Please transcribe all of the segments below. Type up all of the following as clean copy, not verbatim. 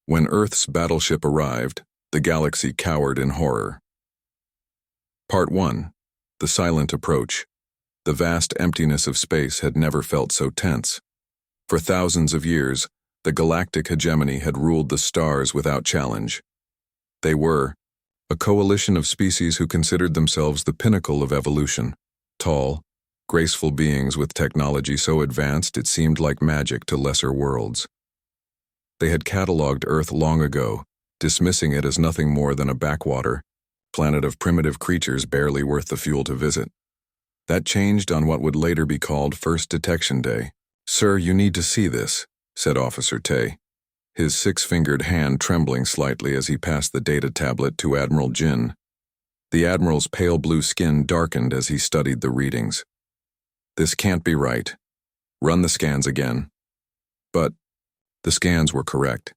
When Earth's battleship arrived, the galaxy cowered in horror. Part 1. The Silent Approach. The vast emptiness of space had never felt so tense. For thousands of years, the galactic hegemony had ruled the stars without challenge. They were a coalition of species who considered themselves the pinnacle of evolution, tall, graceful beings with technology so advanced it seemed like magic to lesser worlds. They had catalogued Earth long ago, dismissing it as nothing more than a backwater, planet of primitive creatures barely worth the fuel to visit. That changed on what would later be called First Detection Day. "Sir, you need to see this," said Officer Tay, his six-fingered hand trembling slightly as he passed the data tablet to Admiral Jin. The Admiral's pale blue skin darkened as he studied the readings. "This can't be right. Run the scans again." But the scans were correct.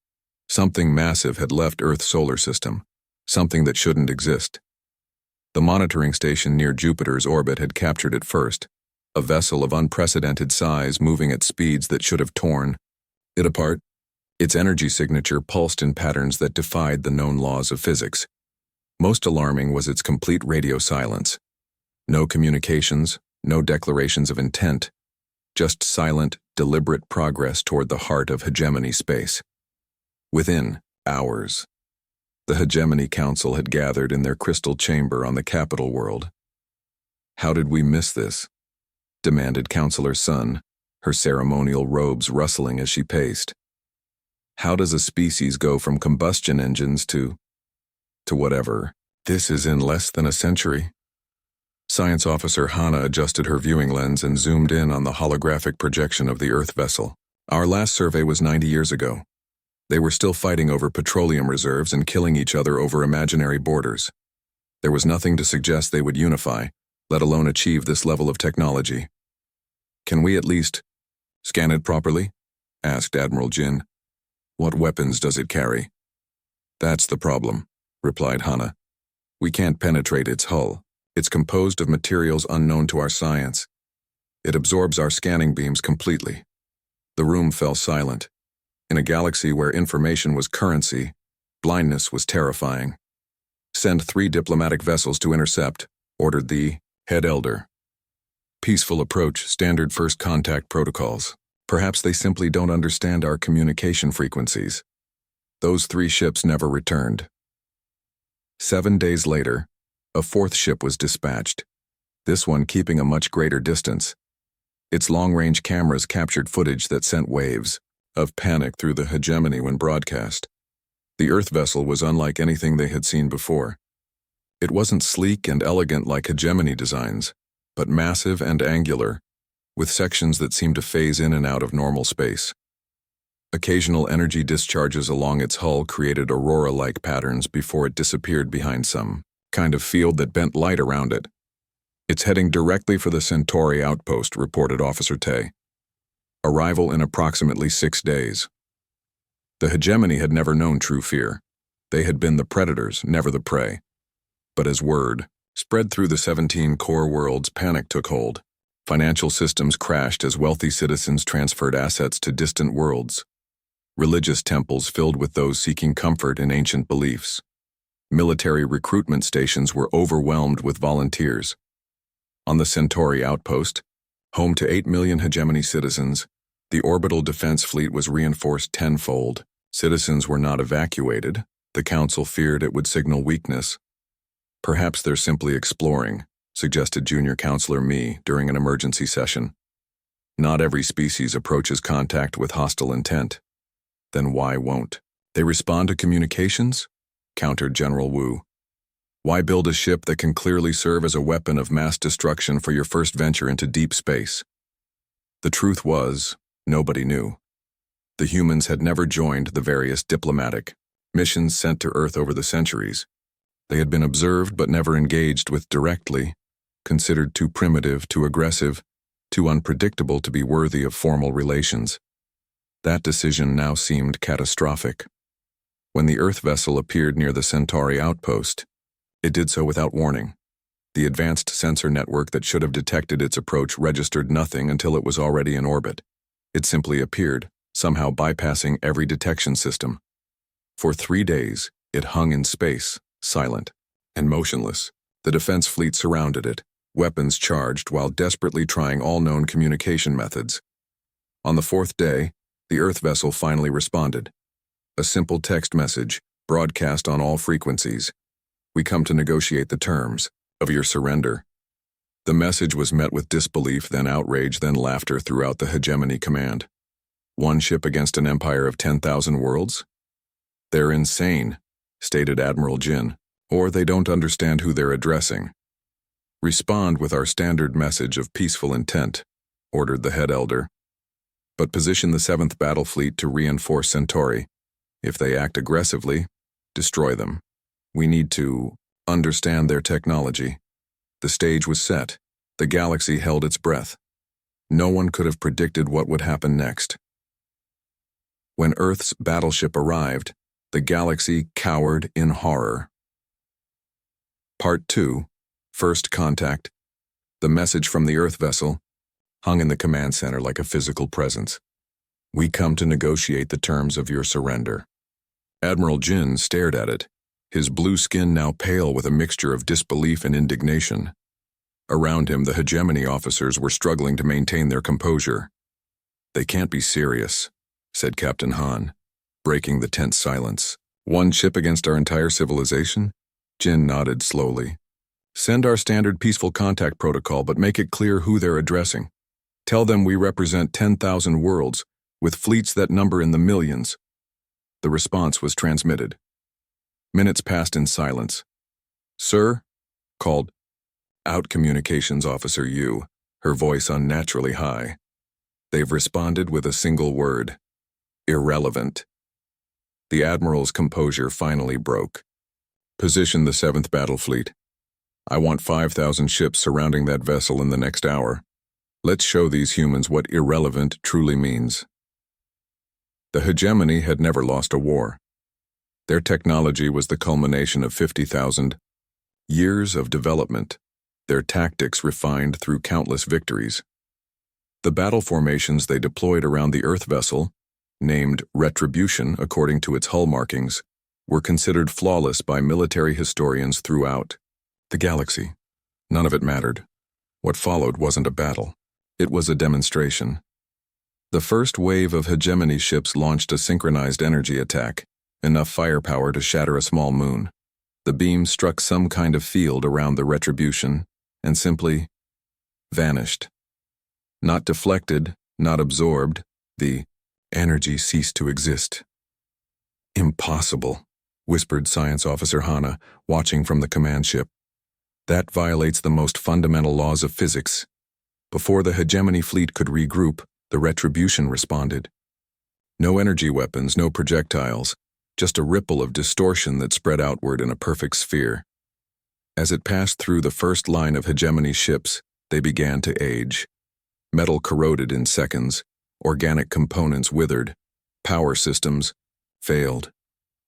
Something massive had left Earth's solar system, something that shouldn't exist. The monitoring station near Jupiter's orbit had captured it first, a vessel of unprecedented size moving at speeds that should have torn it apart. Its energy signature pulsed in patterns that defied the known laws of physics. Most alarming was its complete radio silence. No communications, no declarations of intent, just silent, deliberate progress toward the heart of hegemony space. Within hours, the Hegemony Council had gathered in their crystal chamber on the capital world. "How did we miss this?" demanded Counselor Sun, her ceremonial robes rustling as she paced. "How does a species go from combustion engines to whatever? This is in less than a century." Science Officer Hana adjusted her viewing lens and zoomed in on the holographic projection of the Earth vessel. "Our last survey was 90 years ago. They were still fighting over petroleum reserves and killing each other over imaginary borders. There was nothing to suggest they would unify, let alone achieve this level of technology." "Can we at least scan it properly?" asked Admiral Jin. "What weapons does it carry?" "That's the problem," replied Hana. "We can't penetrate its hull. It's composed of materials unknown to our science. It absorbs our scanning beams completely." The room fell silent. In a galaxy where information was currency, blindness was terrifying. "Send 3 diplomatic vessels to intercept," ordered the head elder. "Peaceful approach, standard first contact protocols. Perhaps they simply don't understand our communication frequencies." Those 3 ships never returned. 7 days later, a 4th ship was dispatched, this one keeping a much greater distance. Its long-range cameras captured footage that sent waves of panic through the hegemony when broadcast. The Earth vessel was unlike anything they had seen before. It wasn't sleek and elegant like hegemony designs, but massive and angular, with sections that seemed to phase in and out of normal space. Occasional energy discharges along its hull created aurora-like patterns before it disappeared behind some kind of field that bent light around it. "It's heading directly for the Centauri outpost," reported Officer Tay. "Arrival in approximately 6 days." The hegemony had never known true fear. They had been the predators, never the prey. But as word spread through the 17 core worlds, panic took hold. Financial systems crashed as wealthy citizens transferred assets to distant worlds. Religious temples filled with those seeking comfort in ancient beliefs. Military recruitment stations were overwhelmed with volunteers. On the Centauri outpost, home to 8 million hegemony citizens, the orbital defense fleet was reinforced tenfold. Citizens were not evacuated. The Council feared it would signal weakness. "Perhaps they're simply exploring," suggested Junior Counselor Mi during an emergency session. "Not every species approaches contact with hostile intent." "Then why won't they respond to communications?" countered General Wu. "Why build a ship that can clearly serve as a weapon of mass destruction for your first venture into deep space?" The truth was, nobody knew. The humans had never joined the various diplomatic missions sent to Earth over the centuries. They had been observed but never engaged with directly, considered too primitive, too aggressive, too unpredictable to be worthy of formal relations. That decision now seemed catastrophic. When the Earth vessel appeared near the Centauri outpost, it did so without warning. The advanced sensor network that should have detected its approach registered nothing until it was already in orbit. It simply appeared, somehow bypassing every detection system. For 3 days, it hung in space, silent and motionless. The defense fleet surrounded it, weapons charged while desperately trying all known communication methods. On the 4th day, the Earth vessel finally responded. A simple text message, broadcast on all frequencies. "We come to negotiate the terms of your surrender." The message was met with disbelief, then outrage, then laughter throughout the Hegemony Command. One ship against an empire of 10,000 worlds? "They're insane," stated Admiral Jin, "or they don't understand who they're addressing." "Respond with our standard message of peaceful intent," ordered the head elder. "But position the 7th Battle Fleet to reinforce Centauri. If they act aggressively, destroy them. We need to understand their technology." The stage was set. The galaxy held its breath. No one could have predicted what would happen next. When Earth's battleship arrived, the galaxy cowered in horror. Part 2, First Contact. The message from the Earth vessel hung in the command center like a physical presence. "We come to negotiate the terms of your surrender." Admiral Jin stared at it, his blue skin now pale with a mixture of disbelief and indignation. Around him, the Hegemony officers were struggling to maintain their composure. "They can't be serious," said Captain Han, breaking the tense silence. "One ship against our entire civilization?" Jin nodded slowly. "Send our standard peaceful contact protocol, but make it clear who they're addressing. Tell them we represent 10,000 worlds, with fleets that number in the millions." The response was transmitted. Minutes passed in silence. "Sir?" called out Communications Officer Yu, her voice unnaturally high. "They've responded with a single word. Irrelevant." The Admiral's composure finally broke. "Position the 7th Battle Fleet. I want 5,000 ships surrounding that vessel in the next hour. Let's show these humans what irrelevant truly means." The Hegemony had never lost a war. Their technology was the culmination of 50,000 years of development, their tactics refined through countless victories. The battle formations they deployed around the Earth vessel, named Retribution according to its hull markings, were considered flawless by military historians throughout the galaxy. None of it mattered. What followed wasn't a battle. It was a demonstration. The first wave of Hegemony ships launched a synchronized energy attack, enough firepower to shatter a small moon. The beam struck some kind of field around the Retribution and simply vanished. Not deflected, not absorbed, the energy ceased to exist. "Impossible," whispered Science Officer Hana, watching from the command ship. "That violates the most fundamental laws of physics." Before the Hegemony fleet could regroup, the Retribution responded. No energy weapons, no projectiles, just a ripple of distortion that spread outward in a perfect sphere. As it passed through the first line of Hegemony ships, they began to age. Metal corroded in seconds, organic components withered, power systems failed.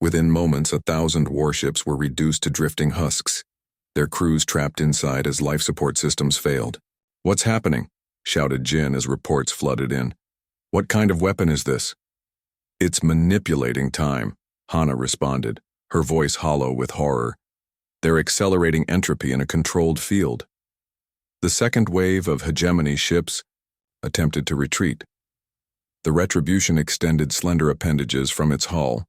Within moments, 1,000 warships were reduced to drifting husks, their crews trapped inside as life support systems failed. "What's happening?" shouted Jin as reports flooded in. "What kind of weapon is this?" "It's manipulating time," Hana responded, her voice hollow with horror. "They're accelerating entropy in a controlled field." The second wave of Hegemony ships attempted to retreat. The Retribution extended slender appendages from its hull,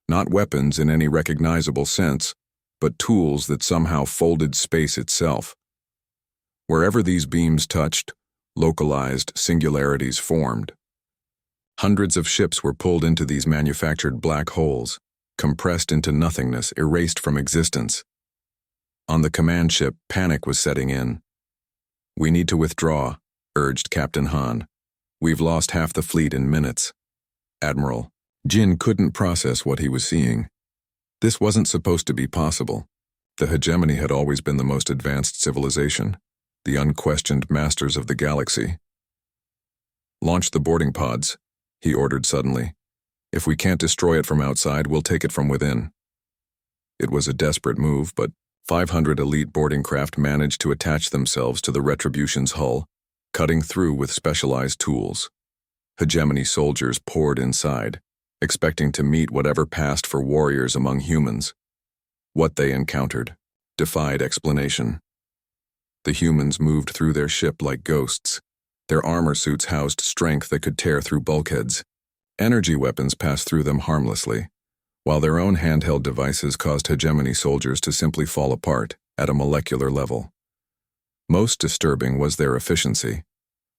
not weapons in any recognizable sense, but tools that somehow folded space itself. Wherever these beams touched, localized singularities formed. Hundreds of ships were pulled into these manufactured black holes, compressed into nothingness, erased from existence. On the command ship, panic was setting in. "We need to withdraw," urged Captain Han. "We've lost half the fleet in minutes." "Admiral." Jin couldn't process what he was seeing. This wasn't supposed to be possible. The Hegemony had always been the most advanced civilization, the unquestioned masters of the galaxy. "Launch the boarding pods," he ordered suddenly. "If we can't destroy it from outside, we'll take it from within." It was a desperate move, but 500 elite boarding craft managed to attach themselves to the Retribution's hull, cutting through with specialized tools. Hegemony soldiers poured inside, expecting to meet whatever passed for warriors among humans. What they encountered defied explanation. The humans moved through their ship like ghosts. Their armor suits housed strength that could tear through bulkheads. Energy weapons passed through them harmlessly, while their own handheld devices caused hegemony soldiers to simply fall apart at a molecular level. Most disturbing was their efficiency.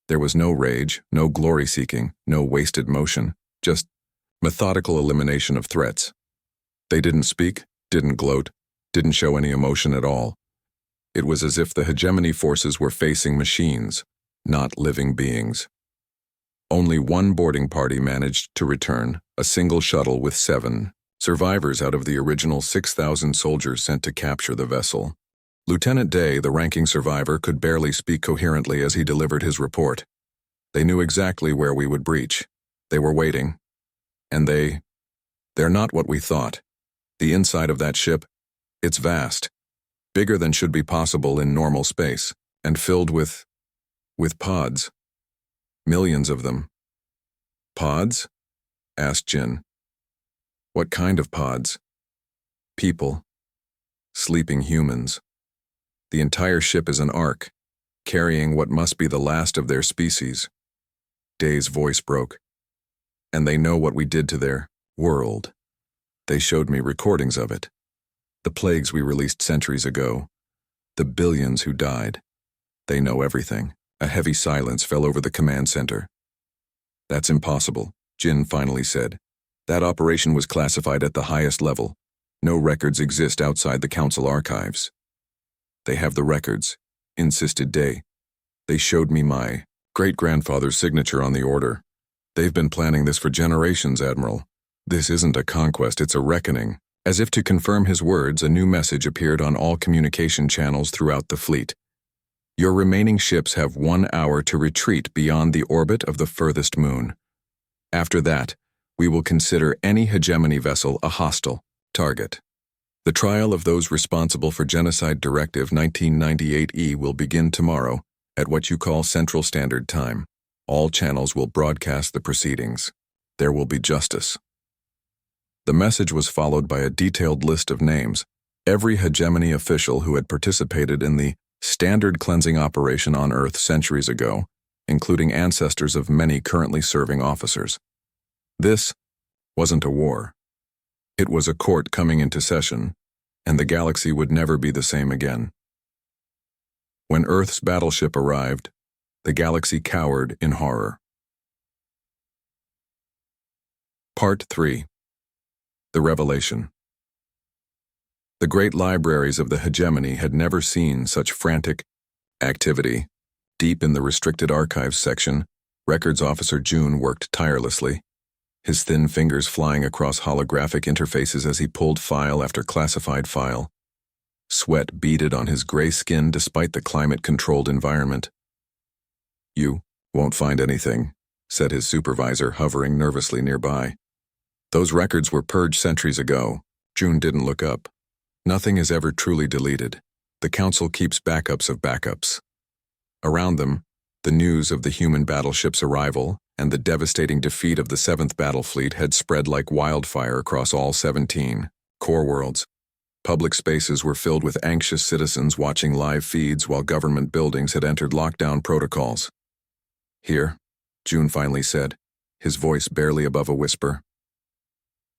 There was no rage, no glory-seeking, no wasted motion, just methodical elimination of threats. They didn't speak, didn't gloat, didn't show any emotion at all. It was as if the hegemony forces were facing machines, not living beings. Only one boarding party managed to return, a single shuttle with 7 survivors out of the original 6,000 soldiers sent to capture the vessel. Lieutenant Day, the ranking survivor, could barely speak coherently as he delivered his report. They knew exactly where we would breach. They were waiting. And they're not what we thought. The inside of that ship, it's vast, bigger than should be possible in normal space, and filled with pods. Millions of them. Pods? Asked Jin. What kind of pods? People. Sleeping humans. The entire ship is an ark, carrying what must be the last of their species. Day's voice broke. And they know what we did to their world. They showed me recordings of it. The plagues we released centuries ago. The billions who died. They know everything. A heavy silence fell over the command center. That's impossible, Jin finally said. That operation was classified at the highest level. No records exist outside the Council archives. They have the records, insisted Day. They showed me my great-grandfather's signature on the order. They've been planning this for generations, Admiral. This isn't a conquest, it's a reckoning. As if to confirm his words, a new message appeared on all communication channels throughout the fleet. Your remaining ships have 1 hour to retreat beyond the orbit of the furthest moon. After that, we will consider any hegemony vessel a hostile target. The trial of those responsible for Genocide Directive 1998E will begin tomorrow at what you call Central Standard Time. All channels will broadcast the proceedings. There will be justice. The message was followed by a detailed list of names, every hegemony official who had participated in the standard cleansing operation on Earth centuries ago, including ancestors of many currently serving officers. This wasn't a war. It was a court coming into session, and the galaxy would never be the same again. When Earth's battleship arrived, the galaxy cowered in horror. Part 3. The Revelation. The great libraries of the hegemony had never seen such frantic activity. Deep in the restricted archives section, Records Officer June worked tirelessly, his thin fingers flying across holographic interfaces as he pulled file after classified file. Sweat beaded on his gray skin despite the climate-controlled environment. You won't find anything, said his supervisor, hovering nervously nearby. Those records were purged centuries ago. June didn't look up. Nothing is ever truly deleted. The Council keeps backups of backups. Around them, the news of the human battleship's arrival and the devastating defeat of the 7th Battle Fleet had spread like wildfire across all 17 core worlds. Public spaces were filled with anxious citizens watching live feeds while government buildings had entered lockdown protocols. Here, June finally said, his voice barely above a whisper.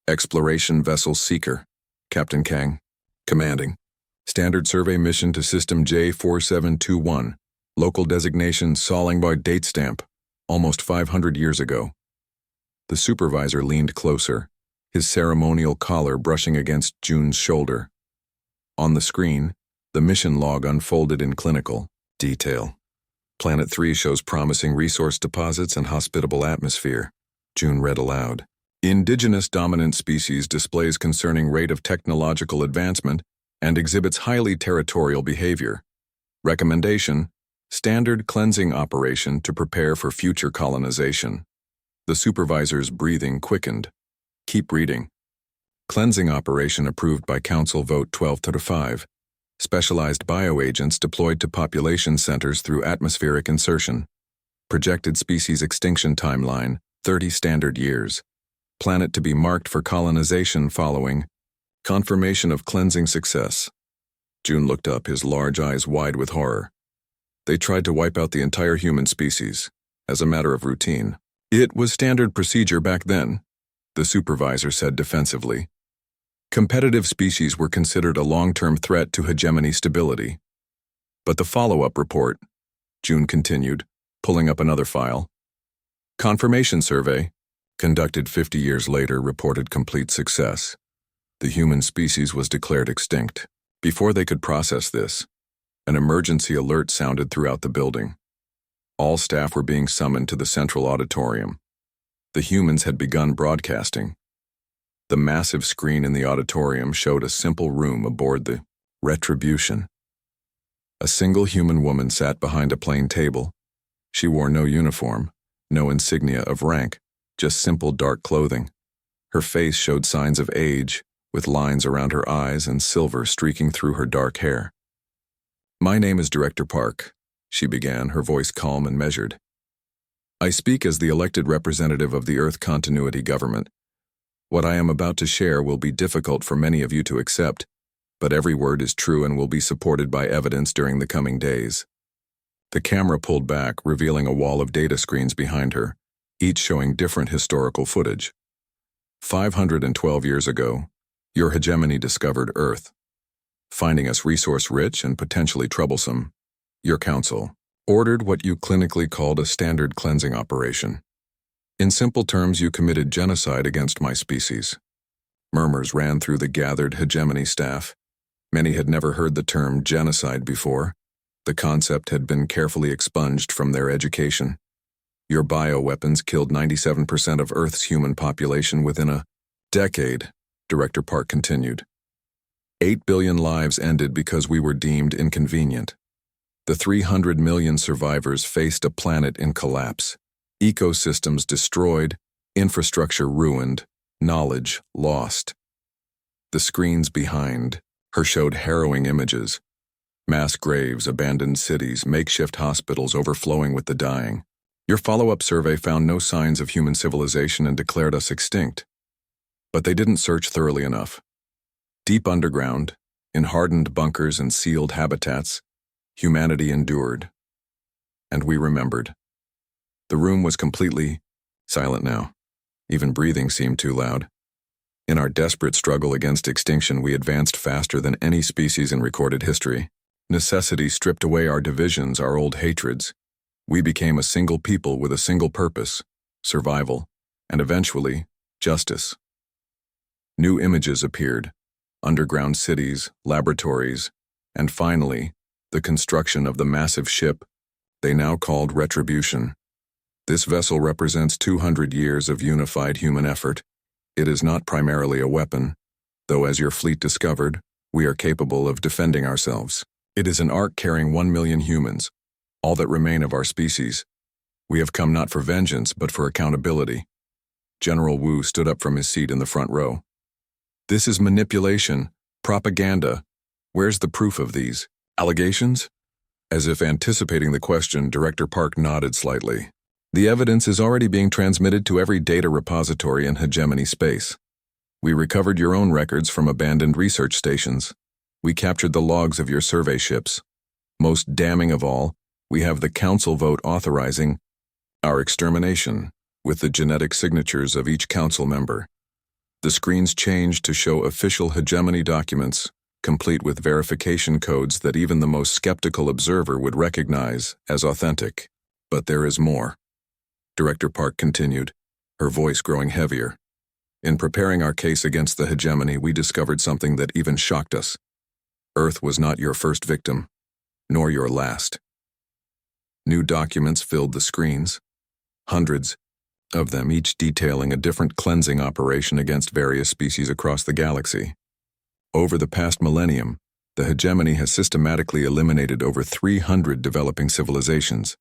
Exploration Vessel Seeker, Captain Kang, commanding. Standard survey mission to System J4721, local designation Solingbar date stamp, almost 500 years ago. The supervisor leaned closer, his ceremonial collar brushing against June's shoulder. On the screen, the mission log unfolded in clinical detail. Planet 3 shows promising resource deposits and hospitable atmosphere. June read aloud. Indigenous dominant species displays concerning rate of technological advancement and exhibits highly territorial behavior. Recommendation: standard cleansing operation to prepare for future colonization. The supervisor's breathing quickened. Keep reading. Cleansing operation approved by Council Vote 12-5. Specialized bioagents deployed to population centers through atmospheric insertion. Projected species extinction timeline, 30 standard years. Planet to be marked for colonization following confirmation of cleansing success. June looked up, his large eyes wide with horror. They tried to wipe out the entire human species, as a matter of routine. It was standard procedure back then, the supervisor said defensively. Competitive species were considered a long-term threat to hegemony stability. But the follow-up report, June continued, pulling up another file. Confirmation survey, conducted 50 years later, reported complete success. The human species was declared extinct. Before they could process this, an emergency alert sounded throughout the building. All staff were being summoned to the central auditorium. The humans had begun broadcasting. The massive screen in the auditorium showed a simple room aboard the Retribution. A single human woman sat behind a plain table. She wore no uniform, no insignia of rank, just simple dark clothing. Her face showed signs of age, with lines around her eyes and silver streaking through her dark hair. "My name is Director Park," she began, her voice calm and measured. "I speak as the elected representative of the Earth Continuity Government. What I am about to share will be difficult for many of you to accept, but every word is true and will be supported by evidence during the coming days." The camera pulled back, revealing a wall of data screens behind her, each showing different historical footage. 512 years ago, your hegemony discovered Earth. Finding us resource-rich and potentially troublesome, your council ordered what you clinically called a standard cleansing operation. In simple terms, you committed genocide against my species. Murmurs ran through the gathered hegemony staff. Many had never heard the term genocide before. The concept had been carefully expunged from their education. Your bioweapons killed 97% of Earth's human population within a decade, Director Park continued. 8 billion lives ended because we were deemed inconvenient. The 300 million survivors faced a planet in collapse. Ecosystems destroyed, infrastructure ruined, knowledge lost. The screens behind her showed harrowing images. Mass graves, abandoned cities, makeshift hospitals overflowing with the dying. Your follow-up survey found no signs of human civilization and declared us extinct. But they didn't search thoroughly enough. Deep underground, in hardened bunkers and sealed habitats, humanity endured. And we remembered. The room was completely silent now. Even breathing seemed too loud. In our desperate struggle against extinction, we advanced faster than any species in recorded history. Necessity stripped away our divisions, our old hatreds. We became a single people with a single purpose, survival, and eventually, justice. New images appeared. Underground cities, laboratories, and finally, the construction of the massive ship they now called Retribution. This vessel represents 200 years of unified human effort. It is not primarily a weapon, though as your fleet discovered, we are capable of defending ourselves. It is an ark carrying 1 million humans, all that remain of our species. We have come not for vengeance, but for accountability. General Wu stood up from his seat in the front row. "This is manipulation, propaganda. Where's the proof of these allegations?" As if anticipating the question, Director Park nodded slightly. "The evidence is already being transmitted to every data repository in hegemony space. We recovered your own records from abandoned research stations. We captured the logs of your survey ships. Most damning of all, we have the council vote authorizing our extermination, with the genetic signatures of each council member." The screens changed to show official hegemony documents, complete with verification codes that even the most skeptical observer would recognize as authentic. But there is more. Director Park continued, her voice growing heavier. "In preparing our case against the hegemony, we discovered something that even shocked us. Earth was not your first victim, nor your last." New documents filled the screens, hundreds of them, each detailing a different cleansing operation against various species across the galaxy. Over the past millennium, the hegemony has systematically eliminated over 300 developing civilizations.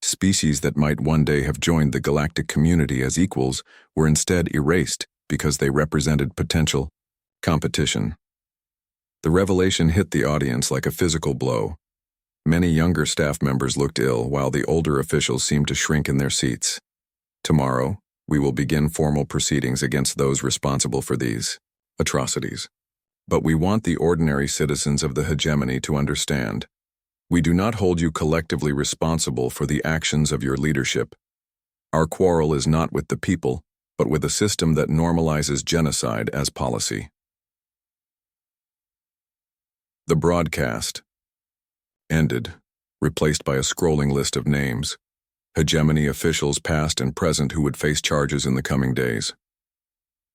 Species that might one day have joined the galactic community as equals were instead erased because they represented potential competition. The revelation hit the audience like a physical blow. Many younger staff members looked ill, while the older officials seemed to shrink in their seats. Tomorrow, We will begin formal proceedings against those responsible for these atrocities. But we want the ordinary citizens of the hegemony to understand. We do not hold you collectively responsible for the actions of your leadership. Our quarrel is not with the people, but with a system that normalizes genocide as policy. The broadcast ended, replaced by a scrolling list of names, hegemony officials past and present who would face charges in the coming days.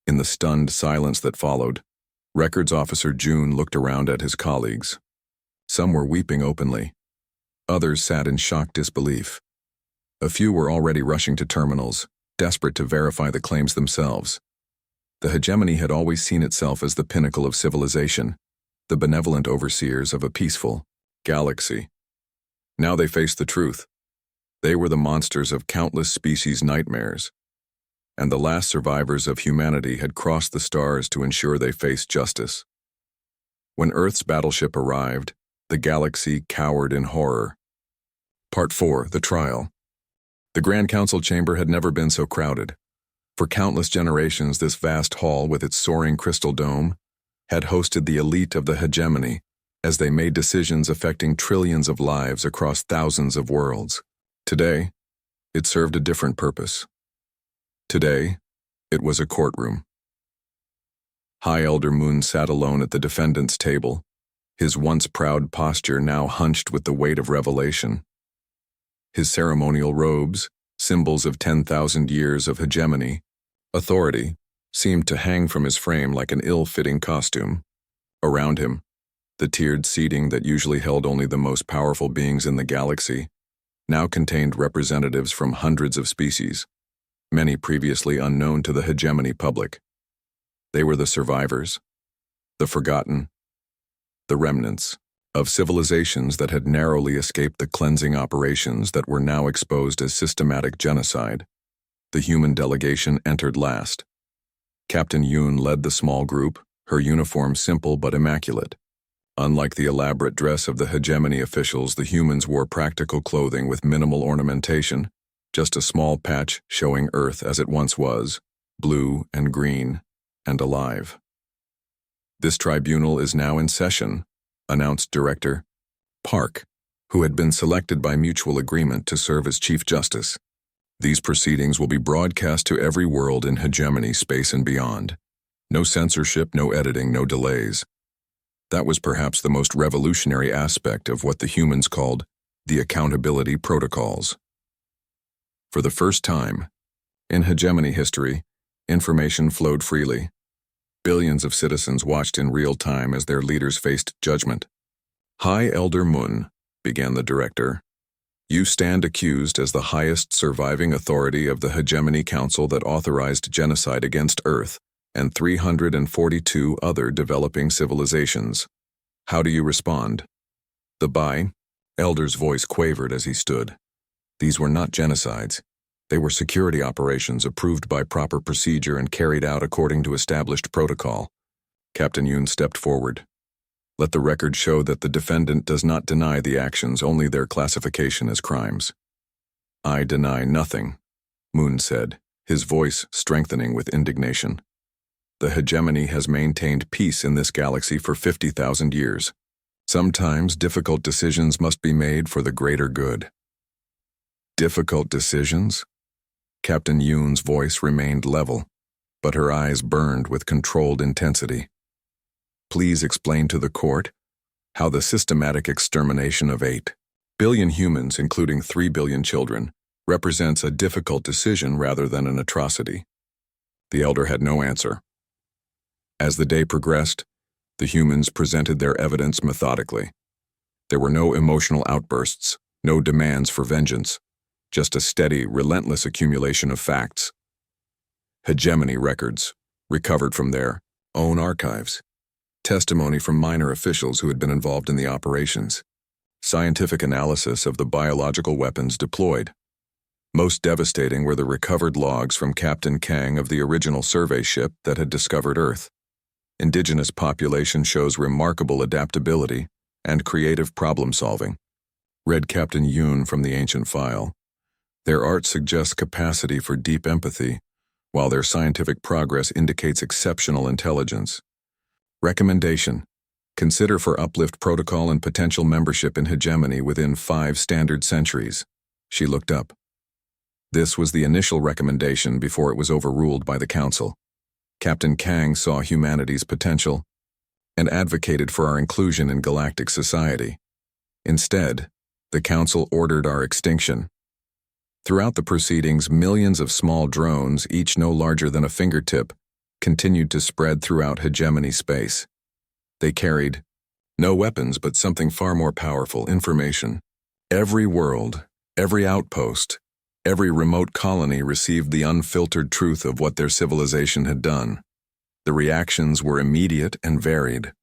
In the stunned silence that followed, Records Officer June looked around at his colleagues. Some were weeping openly. Others sat in shocked disbelief. A few were already rushing to terminals, desperate to verify the claims themselves. The hegemony had always seen itself as the pinnacle of civilization, the benevolent overseers of a peaceful galaxy. Now they faced the truth. They were the monsters of countless species' nightmares, and the last survivors of humanity had crossed the stars to ensure they faced justice. When Earth's battleship arrived, the galaxy cowered in horror. Part 4, The Trial. The Grand Council chamber had never been so crowded. For countless generations, this vast hall with its soaring crystal dome had hosted the elite of the hegemony as they made decisions affecting trillions of lives across thousands of worlds. Today, it served a different purpose. Today, it was a courtroom. High Elder Moon sat alone at the defendant's table, his once proud posture now hunched with the weight of revelation. His ceremonial robes, symbols of 10,000 years of hegemony, authority, seemed to hang from his frame like an ill-fitting costume. Around him, the tiered seating that usually held only the most powerful beings in the galaxy now contained representatives from hundreds of species, many previously unknown to the hegemony public. They were the survivors, the forgotten, the remnants of civilizations that had narrowly escaped the cleansing operations that were now exposed as systematic genocide. The human delegation entered last. Captain Yoon led the small group, her uniform simple but immaculate. Unlike the elaborate dress of the hegemony officials, the humans wore practical clothing with minimal ornamentation, just a small patch showing Earth as it once was, blue and green and alive. "This tribunal is now in session," announced Director Park, who had been selected by mutual agreement to serve as Chief Justice. "These proceedings will be broadcast to every world in hegemony space and beyond. No censorship, no editing, no delays." That was perhaps the most revolutionary aspect of what the humans called the accountability protocols. For the first time in hegemony history, information flowed freely. Billions of citizens watched in real time as their leaders faced judgment. "High Elder Moon," began the director, "you stand accused as the highest surviving authority of the Hegemony Council that authorized genocide against Earth and 342 other developing civilizations. How do you respond?" The Elder's voice quavered as he stood. These were not genocides. They were security operations approved by proper procedure and carried out according to established protocol. Captain Yoon stepped forward. "Let the record show that the defendant does not deny the actions, only their classification as crimes." "I deny nothing," Moon said, his voice strengthening with indignation. "The hegemony has maintained peace in this galaxy for 50,000 years. Sometimes difficult decisions must be made for the greater good." "Difficult decisions?" Captain Yoon's voice remained level, but her eyes burned with controlled intensity. "Please explain to the court how the systematic extermination of 8 billion humans, including 3 billion children, represents a difficult decision rather than an atrocity." The elder had no answer. As the day progressed, the humans presented their evidence methodically. There were no emotional outbursts, no demands for vengeance, just a steady, relentless accumulation of facts. Hegemony records, recovered from their own archives, testimony from minor officials who had been involved in the operations, scientific analysis of the biological weapons deployed. Most devastating were the recovered logs from Captain Kang of the original survey ship that had discovered Earth. Indigenous population shows remarkable adaptability and creative problem-solving. Read Captain Yoon from the ancient file. Their art suggests capacity for deep empathy, while their scientific progress indicates exceptional intelligence. Recommendation: consider for uplift protocol and potential membership in hegemony within 5 standard centuries. She looked up. This was the initial recommendation before it was overruled by the Council. Captain Kang saw humanity's potential and advocated for our inclusion in galactic society. Instead, the Council ordered our extinction. Throughout the proceedings, millions of small drones, each no larger than a fingertip, continued to spread throughout hegemony space. They carried no weapons but something far more powerful: information. Every world, every outpost, every remote colony received the unfiltered truth of what their civilization had done. The reactions were immediate and varied.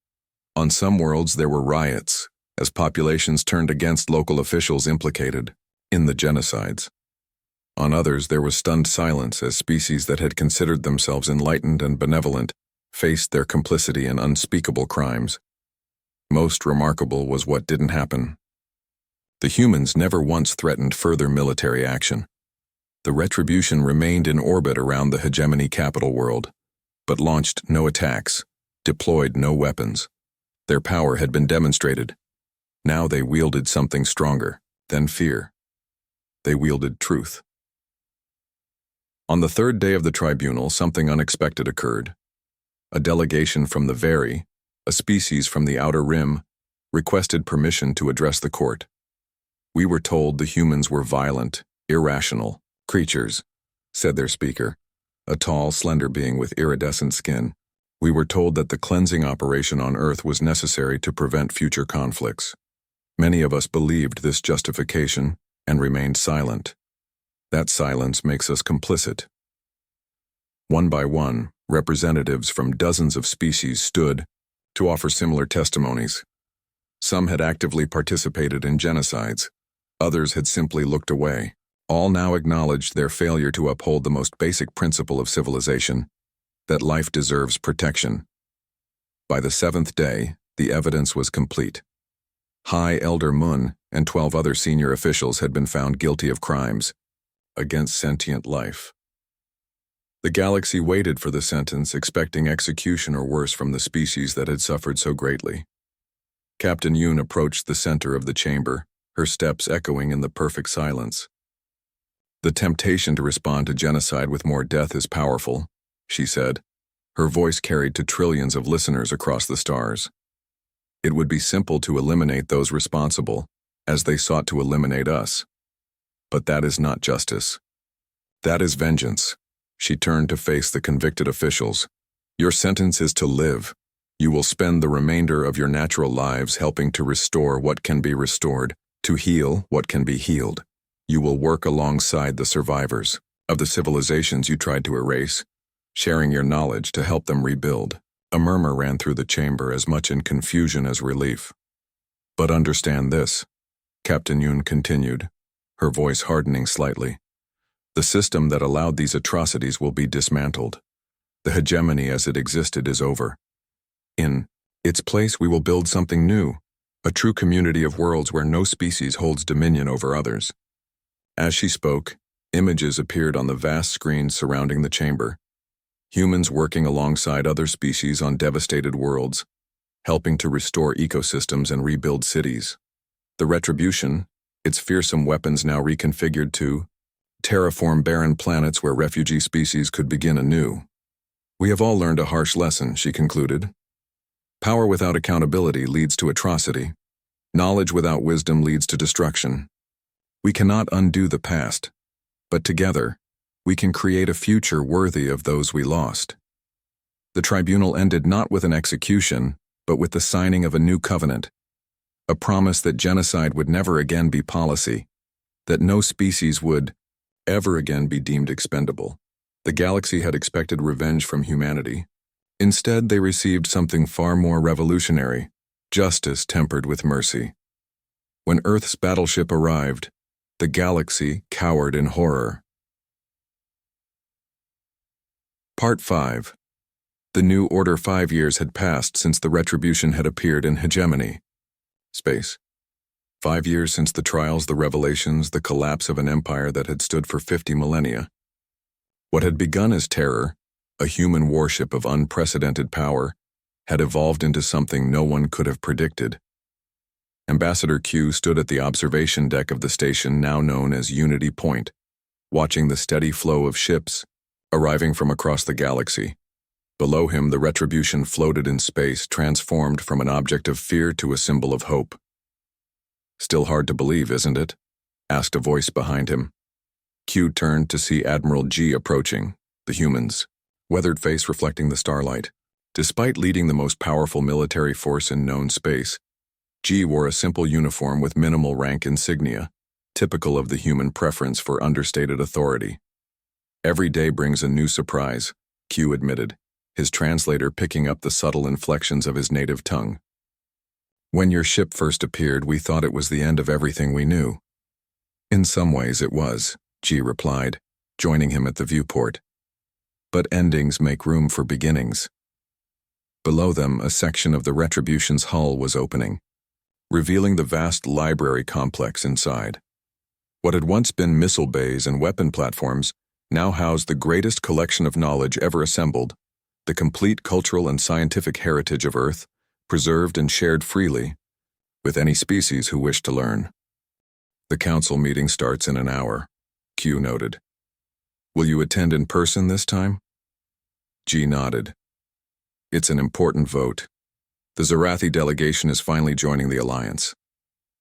On some worlds there were riots, as populations turned against local officials implicated in the genocides. On others there was stunned silence as species that had considered themselves enlightened and benevolent faced their complicity in unspeakable crimes. Most remarkable was what didn't happen. The humans never once threatened further military action. The Retribution remained in orbit around the hegemony capital world, but launched no attacks, deployed no weapons. Their power had been demonstrated. Now they wielded something stronger than fear. They wielded truth. On the 3rd day of the tribunal, something unexpected occurred. A delegation from the Very, a species from the Outer Rim, requested permission to address the court. We were told the humans were violent, irrational creatures, said their speaker, a tall, slender being with iridescent skin. We were told that the cleansing operation on Earth was necessary to prevent future conflicts. Many of us believed this justification and remained silent. That silence makes us complicit. One by one, representatives from dozens of species stood to offer similar testimonies. Some had actively participated in genocides. Others had simply looked away. All now acknowledged their failure to uphold the most basic principle of civilization, that life deserves protection. By the 7th day, the evidence was complete. High Elder Mun and 12 other senior officials had been found guilty of crimes against sentient life. The galaxy waited for the sentence, expecting execution or worse from the species that had suffered so greatly. Captain Yoon approached the center of the chamber, her steps echoing in the perfect silence. "The temptation to respond to genocide with more death is powerful," she said, her voice carried to trillions of listeners across the stars. "It would be simple to eliminate those responsible, as they sought to eliminate us. But that is not justice. That is vengeance." She turned to face the convicted officials. "Your sentence is to live. You will spend the remainder of your natural lives helping to restore what can be restored, to heal what can be healed. You will work alongside the survivors of the civilizations you tried to erase, sharing your knowledge to help them rebuild." A murmur ran through the chamber, as much in confusion as relief. "But understand this," Captain Yoon continued, her voice hardening slightly. "The system that allowed these atrocities will be dismantled. The hegemony as it existed is over. In its place, we will build something new, a true community of worlds where no species holds dominion over others." As she spoke, images appeared on the vast screens surrounding the chamber. Humans working alongside other species on devastated worlds, helping to restore ecosystems and rebuild cities. The Retribution, its fearsome weapons now reconfigured to terraform barren planets where refugee species could begin anew. "We have all learned a harsh lesson," she concluded. "Power without accountability leads to atrocity. Knowledge without wisdom leads to destruction. We cannot undo the past, but together, we can create a future worthy of those we lost." The tribunal ended not with an execution, but with the signing of a new covenant, a promise that genocide would never again be policy, that no species would ever again be deemed expendable. The galaxy had expected revenge from humanity. Instead, they received something far more revolutionary: justice tempered with mercy. When Earth's battleship arrived, the galaxy cowered in horror. Part 5. The New Order. 5 years had passed since the Retribution had appeared in hegemony. Space. 5 years since the trials, the revelations, the collapse of an empire that had stood for 50 millennia. What had begun as terror, a human warship of unprecedented power, had evolved into something no one could have predicted. Ambassador Q stood at the observation deck of the station now known as Unity Point, watching the steady flow of ships arriving from across the galaxy. Below him, the Retribution floated in space, transformed from an object of fear to a symbol of hope. "Still hard to believe, isn't it?" asked a voice behind him. Q turned to see Admiral G approaching, the human's weathered face reflecting the starlight. Despite leading the most powerful military force in known space, G wore a simple uniform with minimal rank insignia, typical of the human preference for understated authority. "Every day brings a new surprise," Q admitted, his translator picking up the subtle inflections of his native tongue. "When your ship first appeared, we thought it was the end of everything we knew." "In some ways it was," G replied, joining him at the viewport. "But endings make room for beginnings." Below them, a section of the Retribution's hull was opening, revealing the vast library complex inside. What had once been missile bays and weapon platforms now housed the greatest collection of knowledge ever assembled, the complete cultural and scientific heritage of Earth, preserved and shared freely with any species who wished to learn. "The council meeting starts in an hour," Q noted. "Will you attend in person this time?" G nodded. "It's an important vote. The Zarathi delegation is finally joining the Alliance."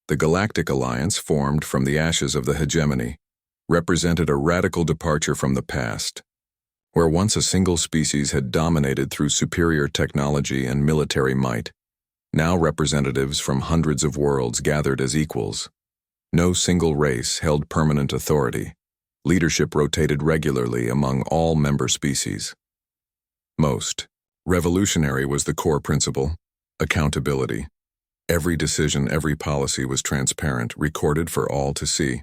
The Galactic Alliance, formed from the ashes of the hegemony, represented a radical departure from the past. Where once a single species had dominated through superior technology and military might, now representatives from hundreds of worlds gathered as equals. No single race held permanent authority. Leadership rotated regularly among all member species. Most revolutionary was the core principle: accountability. Every decision, every policy was transparent, recorded for all to see.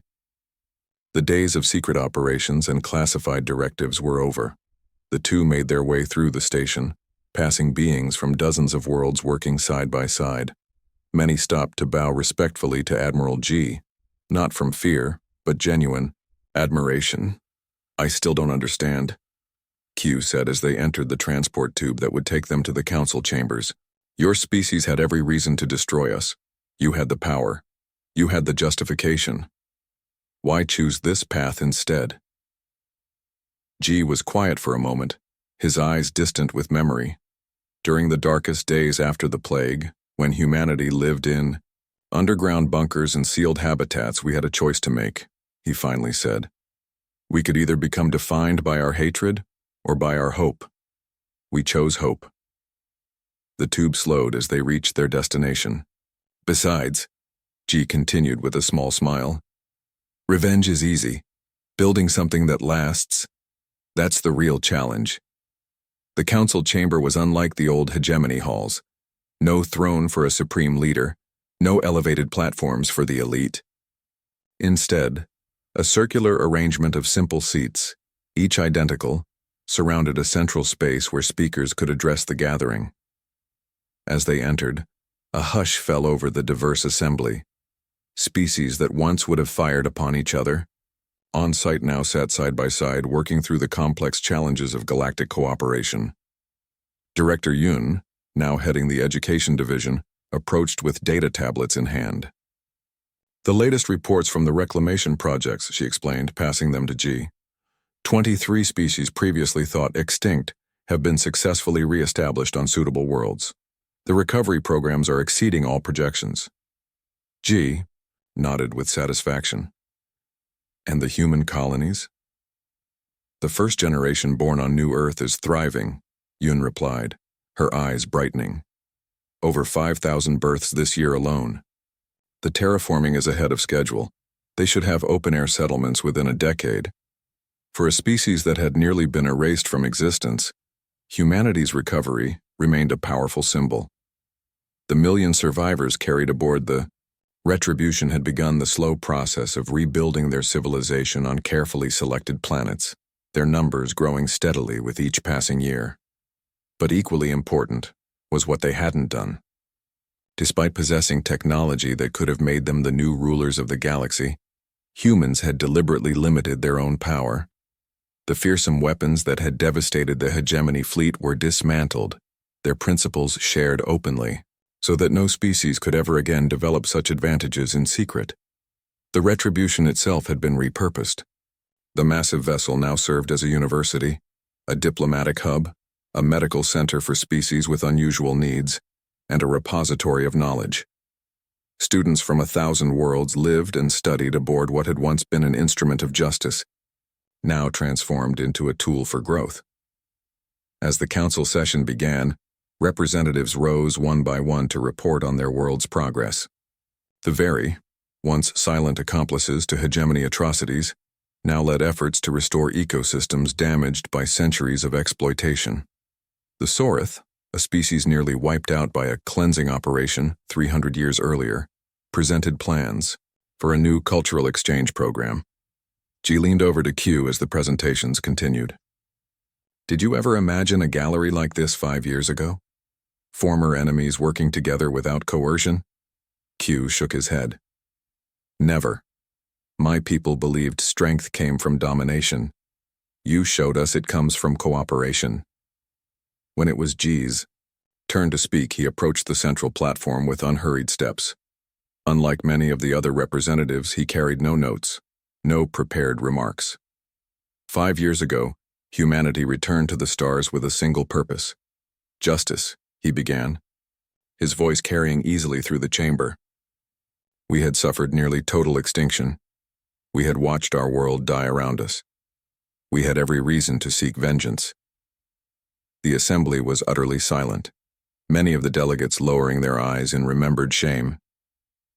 The days of secret operations and classified directives were over. The two made their way through the station, passing beings from dozens of worlds working side by side. Many stopped to bow respectfully to Admiral G, not from fear, but genuine admiration. "I still don't understand," Q said as they entered the transport tube that would take them to the council chambers. "Your species had every reason to destroy us. You had the power. You had the justification. Why choose this path instead?" G was quiet for a moment, his eyes distant with memory. "During the darkest days after the plague, when humanity lived in underground bunkers and sealed habitats, we had a choice to make," he finally said. "We could either become defined by our hatred or by our hope. We chose hope." The tube slowed as they reached their destination. "Besides," G continued with a small smile, "revenge is easy. Building something that lasts, that's the real challenge." The council chamber was unlike the old hegemony halls. No throne for a supreme leader, no elevated platforms for the elite. Instead, a circular arrangement of simple seats, each identical, surrounded a central space where speakers could address the gathering. As they entered, a hush fell over the diverse assembly. Species that once would have fired upon each other, on site now sat side by side, working through the complex challenges of galactic cooperation. Director Yun, now heading the education division, approached with data tablets in hand. "The latest reports from the reclamation projects," she explained, passing them to G. 23 species previously thought extinct have been successfully re-established on suitable worlds. The recovery programs are exceeding all projections." G nodded with satisfaction. "And the human colonies?" "The first generation born on New Earth is thriving," Yun replied, her eyes brightening. "Over 5,000 births this year alone. The terraforming is ahead of schedule. They should have open-air settlements within a decade. For a species that had nearly been erased from existence, humanity's recovery remained a powerful symbol. The million survivors carried aboard the Retribution had begun the slow process of rebuilding their civilization on carefully selected planets, their numbers growing steadily with each passing year. But equally important was what they hadn't done. Despite possessing technology that could have made them the new rulers of the galaxy, humans had deliberately limited their own power. The fearsome weapons that had devastated the hegemony fleet were dismantled, their principles shared openly, so that no species could ever again develop such advantages in secret. The Retribution itself had been repurposed. The massive vessel now served as a university, a diplomatic hub, a medical center for species with unusual needs, and a repository of knowledge. Students from 1,000 worlds lived and studied aboard what had once been an instrument of justice, now transformed into a tool for growth. As the council session began, representatives rose one by one to report on their world's progress. The once silent accomplices to hegemony atrocities, now led efforts to restore ecosystems damaged by centuries of exploitation. The Sorith, a species nearly wiped out by a cleansing operation 300 years earlier, presented plans for a new cultural exchange program. G leaned over to Q as the presentations continued. Did you ever imagine a gallery like this 5 years ago? Former enemies working together without coercion? Q shook his head. Never. My people believed strength came from domination. You showed us it comes from cooperation. When it was G's turn to speak, he approached the central platform with unhurried steps. Unlike many of the other representatives, he carried no notes, no prepared remarks. 5 years ago, humanity returned to the stars with a single purpose. Justice, he began, his voice carrying easily through the chamber. We had suffered nearly total extinction. We had watched our world die around us. We had every reason to seek vengeance. The assembly was utterly silent, many of the delegates lowering their eyes in remembered shame.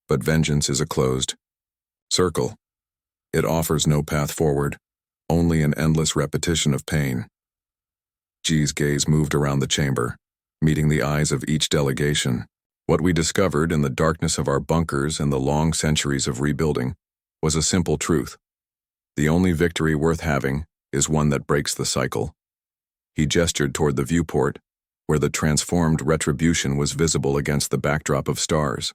But vengeance is a closed circle. It offers no path forward, only an endless repetition of pain. G's gaze moved around the chamber, meeting the eyes of each delegation. What we discovered in the darkness of our bunkers and the long centuries of rebuilding was a simple truth. The only victory worth having is one that breaks the cycle. He gestured toward the viewport, where the transformed Retribution was visible against the backdrop of stars.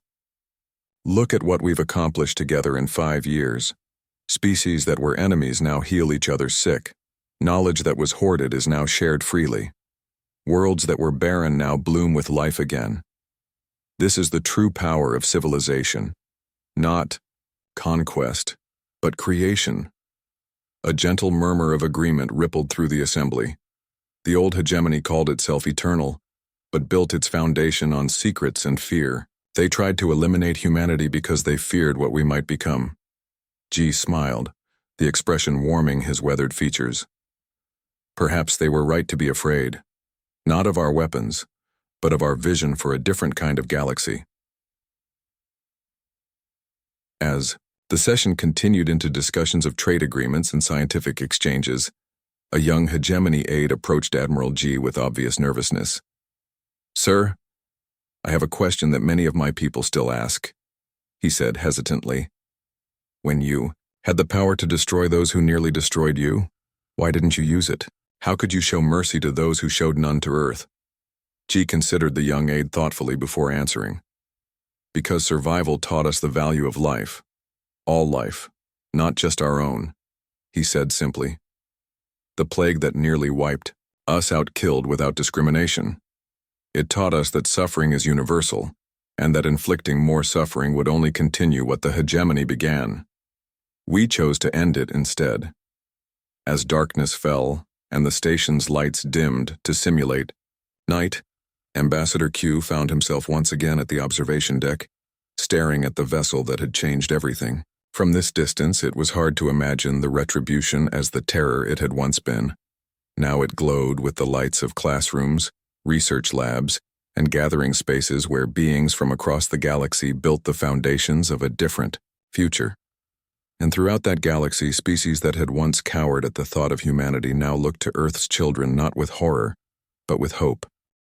Look at what we've accomplished together in 5 years. Species that were enemies now heal each other sick. Knowledge that was hoarded is now shared freely. Worlds that were barren now bloom with life again. This is the true power of civilization. Not conquest, but creation. A gentle murmur of agreement rippled through the assembly. The old hegemony called itself eternal, but built its foundation on secrets and fear. They tried to eliminate humanity because they feared what we might become. G smiled, the expression warming his weathered features. Perhaps they were right to be afraid. Not of our weapons, but of our vision for a different kind of galaxy. As the session continued into discussions of trade agreements and scientific exchanges, a young hegemony aide approached Admiral G with obvious nervousness. Sir, I have a question that many of my people still ask, he said hesitantly. When you had the power to destroy those who nearly destroyed you, why didn't you use it? How could you show mercy to those who showed none to Earth? G considered the young aide thoughtfully before answering. Because survival taught us the value of life. All life, not just our own, he said simply. The plague that nearly wiped us out killed without discrimination. It taught us that suffering is universal, and that inflicting more suffering would only continue what the hegemony began. We chose to end it instead. As darkness fell, and the station's lights dimmed to simulate night, Ambassador Q found himself once again at the observation deck, staring at the vessel that had changed everything. From this distance, it was hard to imagine the Retribution as the terror it had once been. Now it glowed with the lights of classrooms, research labs, and gathering spaces where beings from across the galaxy built the foundations of a different future. And throughout that galaxy, species that had once cowered at the thought of humanity now looked to Earth's children not with horror, but with hope.